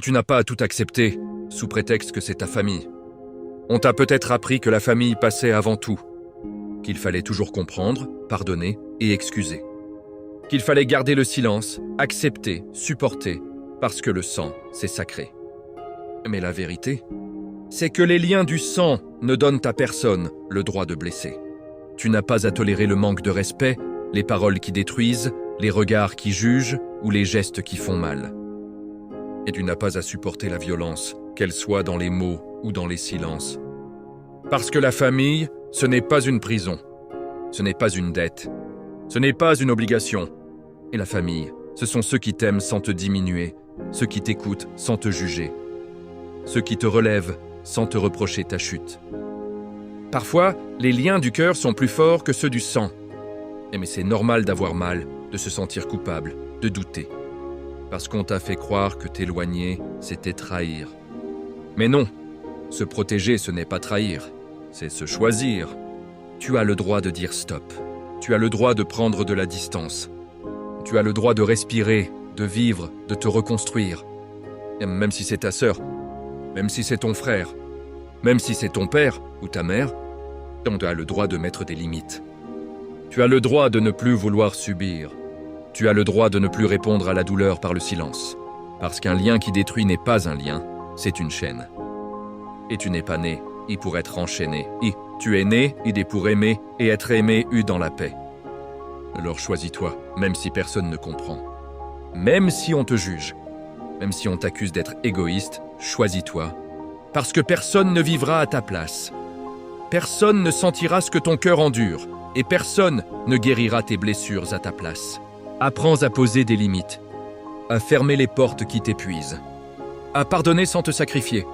Tu n'as pas à tout accepter, sous prétexte que c'est ta famille. On t'a peut-être appris que la famille passait avant tout, qu'il fallait toujours comprendre, pardonner et excuser. Qu'il fallait garder le silence, accepter, supporter, parce que le sang, c'est sacré. Mais la vérité, c'est que les liens du sang ne donnent à personne le droit de blesser. Tu n'as pas à tolérer le manque de respect, les paroles qui détruisent, les regards qui jugent ou les gestes qui font mal. Et tu n'as pas à supporter la violence, qu'elle soit dans les mots ou dans les silences. Parce que la famille, ce n'est pas une prison, ce n'est pas une dette, ce n'est pas une obligation. Et la famille, ce sont ceux qui t'aiment sans te diminuer, ceux qui t'écoutent sans te juger, ceux qui te relèvent sans te reprocher ta chute. Parfois, les liens du cœur sont plus forts que ceux du sang. Mais c'est normal d'avoir mal, de se sentir coupable, de douter. Parce qu'on t'a fait croire que t'éloigner, c'était trahir. Mais non, se protéger, ce n'est pas trahir, c'est se choisir. Tu as le droit de dire stop. Tu as le droit de prendre de la distance. Tu as le droit de respirer, de vivre, de te reconstruire. Et même si c'est ta sœur, même si c'est ton frère, même si c'est ton père ou ta mère, tu as le droit de mettre des limites. Tu as le droit de ne plus vouloir subir. Tu as le droit de ne plus répondre à la douleur par le silence. Parce qu'un lien qui détruit n'est pas un lien, c'est une chaîne. Et tu n'es pas né, et pour être enchaîné. Et tu es né, et pour aimer, et être aimé, dans la paix. Alors choisis-toi, même si personne ne comprend. Même si on te juge, même si on t'accuse d'être égoïste, choisis-toi. Parce que personne ne vivra à ta place. Personne ne sentira ce que ton cœur endure, et personne ne guérira tes blessures à ta place. Apprends à poser des limites, à fermer les portes qui t'épuisent, à pardonner sans te sacrifier.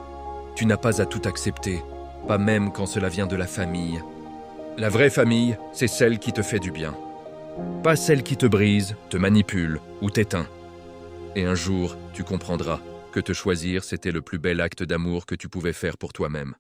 Tu n'as pas à tout accepter, pas même quand cela vient de la famille. La vraie famille, c'est celle qui te fait du bien. Pas celle qui te brise, te manipule ou t'éteint. Et un jour, tu comprendras que te choisir, c'était le plus bel acte d'amour que tu pouvais faire pour toi-même.